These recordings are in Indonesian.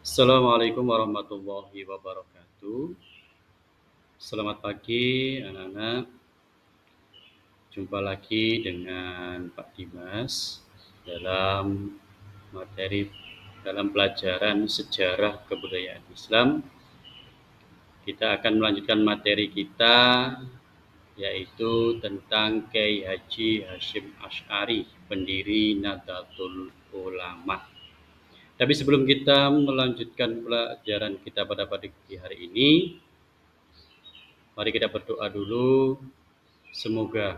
Assalamualaikum warahmatullahi wabarakatuh. Selamat pagi anak-anak. Jumpa lagi dengan Pak Dimas dalam materi dalam pelajaran sejarah kebudayaan Islam. Kita akan melanjutkan materi kita yaitu tentang Kiai Haji Hasyim Asy'ari, pendiri Nahdlatul Ulama. Tapi sebelum kita melanjutkan pelajaran kita pada pagi hari ini, mari kita berdoa dulu. Semoga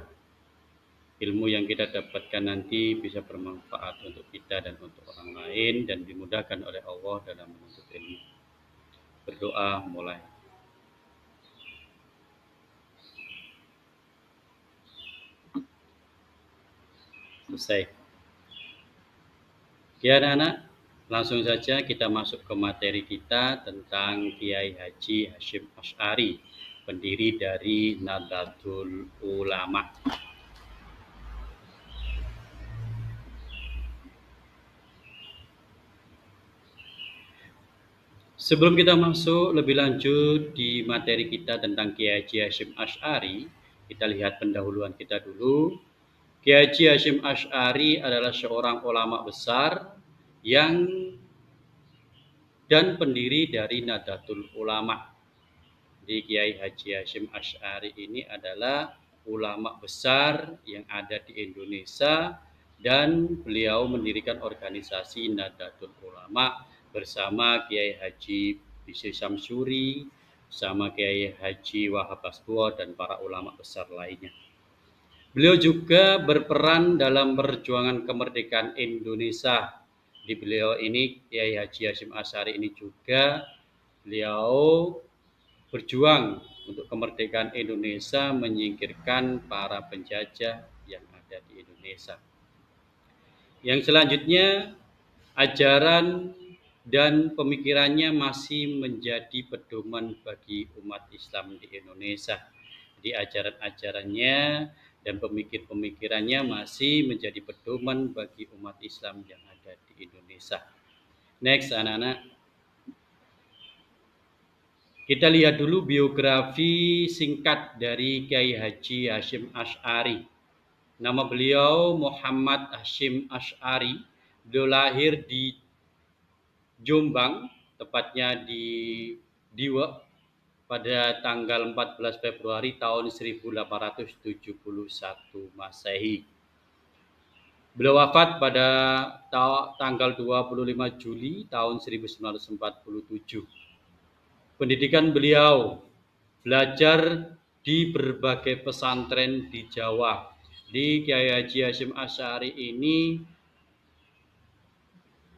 ilmu yang kita dapatkan nanti bisa bermanfaat untuk kita dan untuk orang lain dan dimudahkan oleh Allah dalam menuntut ilmu. Berdoa mulai. Selesai. Oke anak-anak, langsung saja kita masuk ke materi kita tentang Kiai Haji Hasyim Asy'ari, pendiri dari Nahdlatul Ulama. Sebelum kita masuk lebih lanjut di materi kita tentang Kiai Haji Hasyim Asy'ari, kita lihat pendahuluan kita dulu. Kiai Haji Hasyim Asy'ari adalah seorang ulama besar yang dan pendiri dari Nahdlatul Ulama. Jadi Kiai Haji Hasyim Asy'ari ini adalah ulama besar yang ada di Indonesia dan beliau mendirikan organisasi Nahdlatul Ulama bersama Kiai Haji Bisri Samsuri, bersama Kiai Haji Wahab Hasbuat dan para ulama besar lainnya. Beliau juga berperan dalam perjuangan kemerdekaan Indonesia. Di beliau ini Kiai Haji Hasyim Asy'ari ini juga beliau berjuang untuk kemerdekaan Indonesia, menyingkirkan para penjajah yang ada di Indonesia. Yang selanjutnya, ajaran dan pemikirannya masih menjadi pedoman bagi umat Islam di Indonesia. Jadi ajaran-ajarannya dan pemikirannya masih menjadi pedoman bagi umat Islam yang ada di Indonesia. Next anak-anak. Kita lihat dulu biografi singkat dari Kiai Haji Hasyim Asy'ari. Nama beliau Muhammad Hasyim Asy'ari. Beliau lahir di Jombang, tepatnya di Diwe, pada tanggal 14 Februari tahun 1871 Masehi. Beliau wafat pada tanggal 25 Juli tahun 1947. Pendidikan beliau belajar di berbagai pesantren di Jawa. Di Kiai Haji Hasyim Asy'ari ini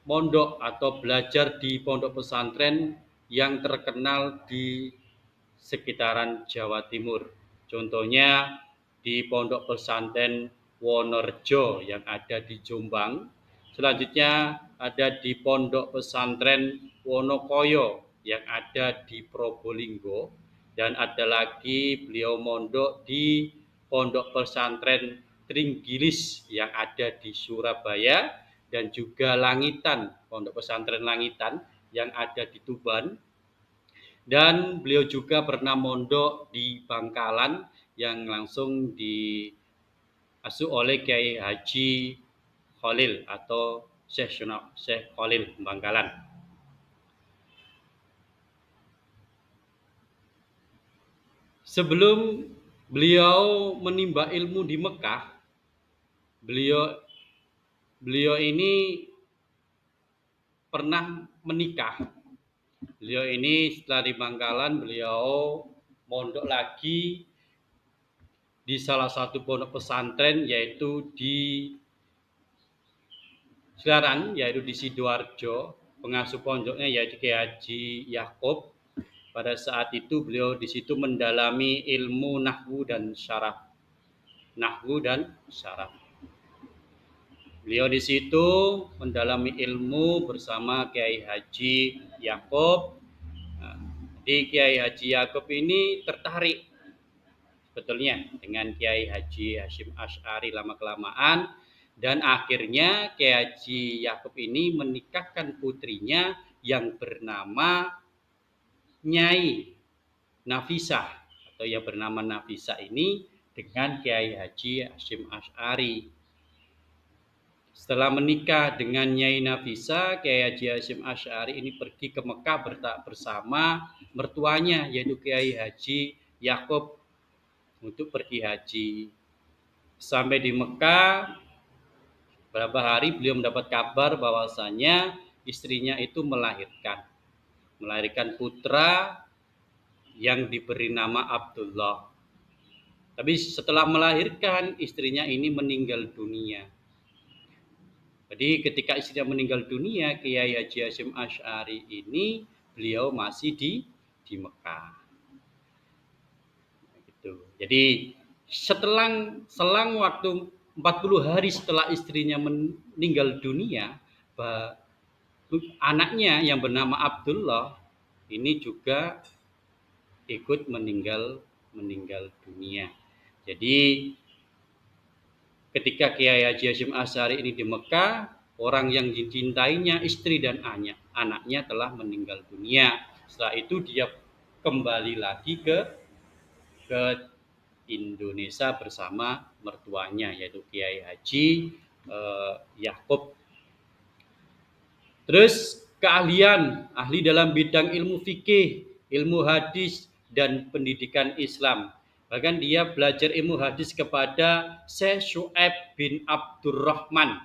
mondok atau belajar di pondok pesantren yang terkenal di sekitaran Jawa Timur. Contohnya di pondok pesantren Wonorejo yang ada di Jombang. Selanjutnya ada di pondok pesantren Wonokoyo yang ada di Probolinggo. Dan ada lagi beliau mondok di pondok pesantren Trenggilis yang ada di Surabaya dan juga Langitan, pondok pesantren Langitan yang ada di Tuban. Dan beliau juga pernah mondok di Bangkalan yang langsung diasuh oleh Kiai Haji Khalil atau Syekh Khalil Bangkalan. Sebelum beliau menimba ilmu di Mekah, beliau ini pernah menikah. Beliau ini setelah di Bangkalan, beliau mondok lagi di salah satu pondok pesantren yaitu di Sekarang yaitu di Sidoarjo. Pengasuh pondoknya yaitu Kiai Haji Yakub. Pada saat itu beliau di situ mendalami ilmu nahwu dan syaraf. Beliau di situ mendalami ilmu bersama Kiai Haji Yakub. Di Kiai Haji Yakub ini tertarik sebetulnya dengan Kiai Haji Hasyim Asy'ari lama-kelamaan, dan akhirnya Kiai Haji Yakub ini menikahkan putrinya yang bernama Nyai Nafisah atau yang bernama Nafisah ini dengan Kiai Haji Hasyim Asy'ari. Setelah menikah dengan Nyai Nafisah, Kiai Haji Hasyim Asy'ari ini pergi ke Mekah bersama mertuanya yaitu Kiai Haji Yakub untuk pergi haji. Sampai di Mekah, berapa hari beliau mendapat kabar bahwasanya istrinya itu melahirkan putra yang diberi nama Abdullah. Tapi setelah melahirkan, istrinya ini meninggal dunia. Jadi ketika istrinya meninggal dunia, Kiai Haji Hasyim Asy'ari ini beliau masih di Mekah. Gitu. Jadi selang waktu 40 hari setelah istrinya meninggal dunia, anaknya yang bernama Abdullah ini juga ikut meninggal dunia. Jadi ketika Kiai Haji Hasyim Asy'ari ini di Mekah, orang yang dicintainya, istri dan anaknya telah meninggal dunia. Setelah itu dia kembali lagi ke Indonesia bersama mertuanya yaitu Kiai Haji Yakub. Terus keahlian, ahli dalam bidang ilmu fikih, ilmu hadis dan pendidikan Islam. Bahkan dia belajar ilmu hadis kepada Syekh Syu'aib bin Abdurrahman.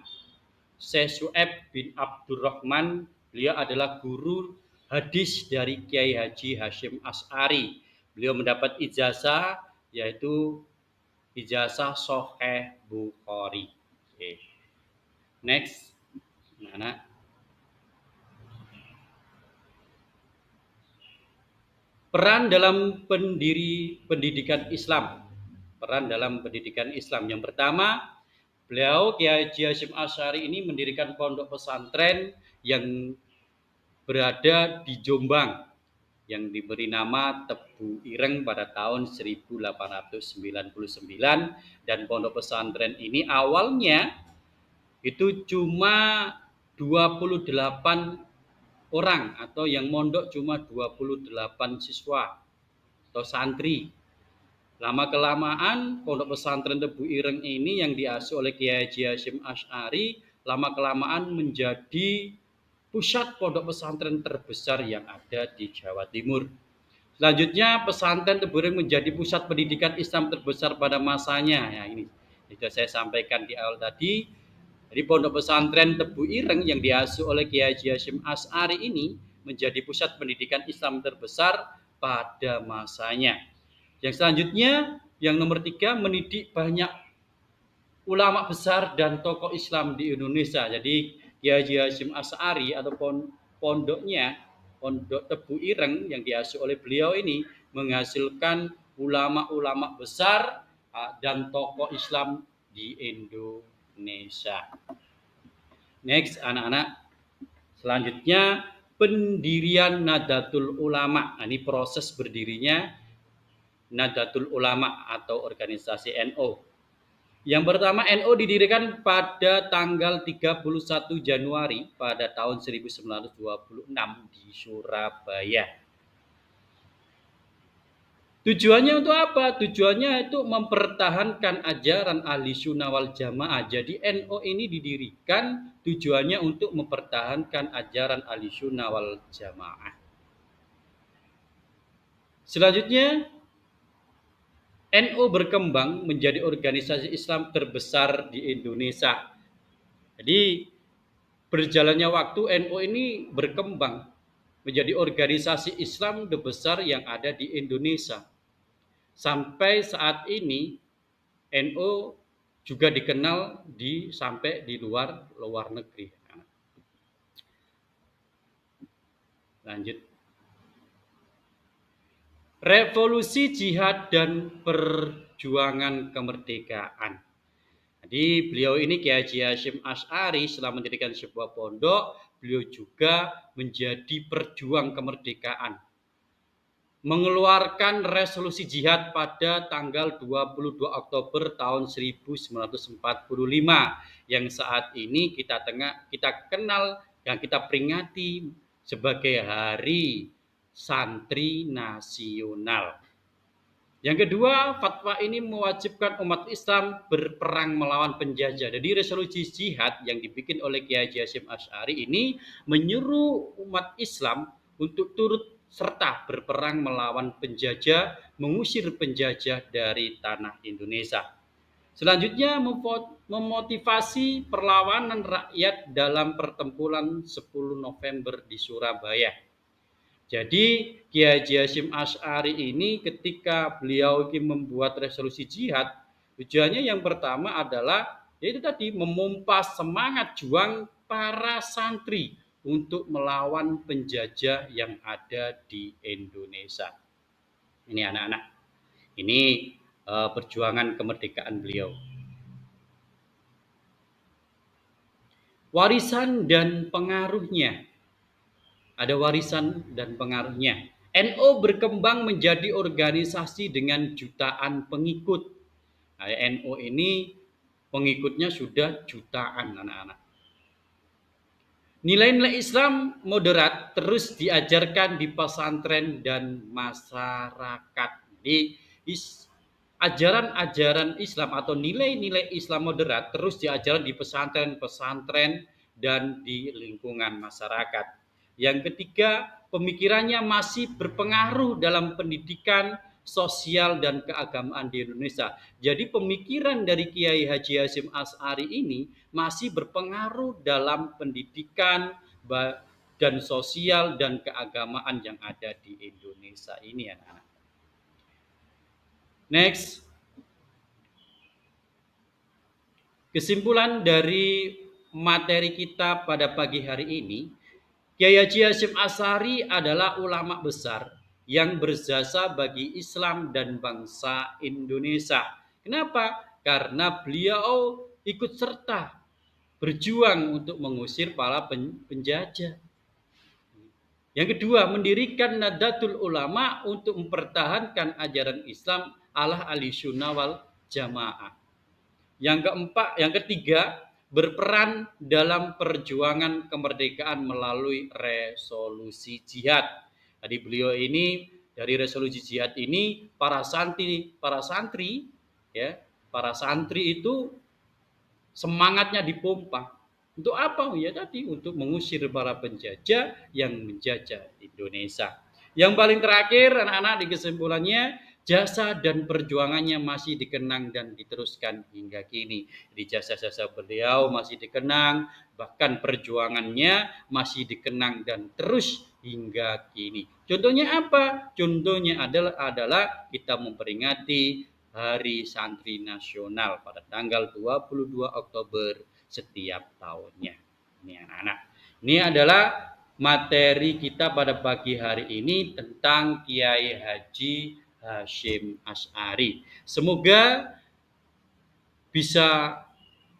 Syekh Syu'aib bin Abdurrahman, beliau adalah guru hadis dari Kiai Haji Hasyim Asy'ari. Beliau mendapat ijazah yaitu ijazah Sahih Bukhari. Okay. Next. Mana? Peran dalam pendidikan Islam. Peran dalam pendidikan Islam. Yang pertama, beliau Kiai Haji Hasyim Asy'ari ini mendirikan pondok pesantren yang berada di Jombang yang diberi nama Tebu Ireng pada tahun 1899 dan pondok pesantren ini awalnya itu cuma 28 orang atau yang mondok cuma 28 siswa atau santri. Lama-kelamaan pondok pesantren Tebu Ireng ini yang diasuh oleh Kiai Haji Hasyim Asy'ari lama-kelamaan menjadi pusat pondok pesantren terbesar yang ada di Jawa Timur. Selanjutnya pesantren Tebu Ireng menjadi pusat pendidikan Islam terbesar pada masanya. Ya, ini sudah saya sampaikan di awal tadi. Jadi pondok pesantren Tebu Ireng yang diasuh oleh Kiai Haji Hasyim Asy'ari ini menjadi pusat pendidikan Islam terbesar pada masanya. Yang selanjutnya, yang nomor 3, mendidik banyak ulama besar dan tokoh Islam di Indonesia. Jadi Kiai Haji Hasyim Asy'ari atau pondok Tebu Ireng yang diasuh oleh beliau ini menghasilkan ulama-ulama besar dan tokoh Islam di Indonesia. Next, anak-anak. Selanjutnya pendirian Nahdlatul Ulama. Ini proses berdirinya Nahdlatul Ulama atau organisasi NU. Yang pertama, NU didirikan pada tanggal 31 Januari pada tahun 1926 di Surabaya. Tujuannya untuk apa? Tujuannya itu mempertahankan ajaran Ahli Sunnah wal Jamaah. Jadi NU ini didirikan tujuannya untuk mempertahankan ajaran Ahli Sunnah wal Jamaah. Selanjutnya, NU berkembang menjadi organisasi Islam terbesar di Indonesia. Jadi berjalannya waktu NU ini berkembang menjadi organisasi Islam terbesar yang ada di Indonesia. Sampai saat ini NU juga dikenal sampai di luar negeri. Lanjut. Revolusi jihad dan perjuangan kemerdekaan. Jadi beliau ini Kiai Haji Hasyim Asy'ari setelah mendirikan sebuah pondok, beliau juga menjadi perjuang kemerdekaan. Mengeluarkan resolusi jihad pada tanggal 22 Oktober tahun 1945 yang saat ini kita kenal dan kita peringati sebagai Hari Santri Nasional. Yang kedua, fatwa ini mewajibkan umat Islam berperang melawan penjajah. Jadi resolusi jihad yang dibikin oleh Kiai Haji Hasyim Asy'ari ini menyuruh umat Islam untuk turut serta berperang melawan penjajah, mengusir penjajah dari tanah Indonesia. Selanjutnya, memotivasi perlawanan rakyat dalam pertempuran 10 November di Surabaya. Jadi Kiai Haji Hasyim Asy'ari ini ketika beliau ini membuat resolusi jihad, tujuannya yang pertama adalah yaitu tadi memompa semangat juang para santri untuk melawan penjajah yang ada di Indonesia. Ini anak-anak, ini perjuangan kemerdekaan beliau. Warisan dan pengaruhnya. Ada warisan dan pengaruhnya. NU berkembang menjadi organisasi dengan jutaan pengikut. Nah, NU ini pengikutnya sudah jutaan anak-anak. Nilai-nilai Islam moderat terus diajarkan di pesantren dan masyarakat. Di ajaran-ajaran Islam atau nilai-nilai Islam moderat terus diajarkan di pesantren-pesantren dan di lingkungan masyarakat. Yang ketiga, pemikirannya masih berpengaruh dalam pendidikan, sosial, dan keagamaan di Indonesia. Jadi pemikiran dari Kiai Haji Hasyim Asy'ari ini masih berpengaruh dalam pendidikan dan sosial dan keagamaan yang ada di Indonesia ini anak-anak. Next, kesimpulan dari materi kita pada pagi hari ini, Kiai Haji Hasyim Asy'ari adalah ulama besar yang berjasa bagi Islam dan bangsa Indonesia. Kenapa? Karena beliau ikut serta berjuang untuk mengusir para penjajah. Yang kedua, mendirikan Nahdlatul Ulama untuk mempertahankan ajaran Islam ala Ahlussunnah wal Jamaah. Yang ketiga, berperan dalam perjuangan kemerdekaan melalui resolusi jihad. Jadi beliau ini dari resolusi jihad ini para santri itu semangatnya dipompa. Untuk apa? Ya tadi untuk mengusir para penjajah yang menjajah Indonesia. Yang paling terakhir anak-anak di kesimpulannya, jasa dan perjuangannya masih dikenang dan diteruskan hingga kini. Di jasa-jasa beliau masih dikenang, bahkan perjuangannya masih dikenang dan terus hingga kini. Contohnya apa? Contohnya adalah kita memperingati Hari Santri Nasional pada tanggal 22 Oktober setiap tahunnya. Ini anak-anak. Ini adalah materi kita pada pagi hari ini tentang Kiai Haji Hasyim Asy'ari. Semoga bisa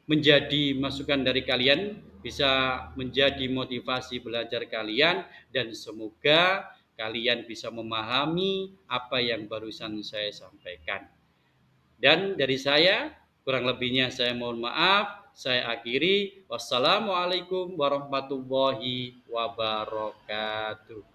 menjadi masukan dari kalian, bisa menjadi motivasi belajar kalian, dan semoga kalian bisa memahami apa yang barusan saya sampaikan. Dan dari saya, kurang lebihnya saya mohon maaf. Saya akhiri. Wassalamualaikum warahmatullahi wabarakatuh.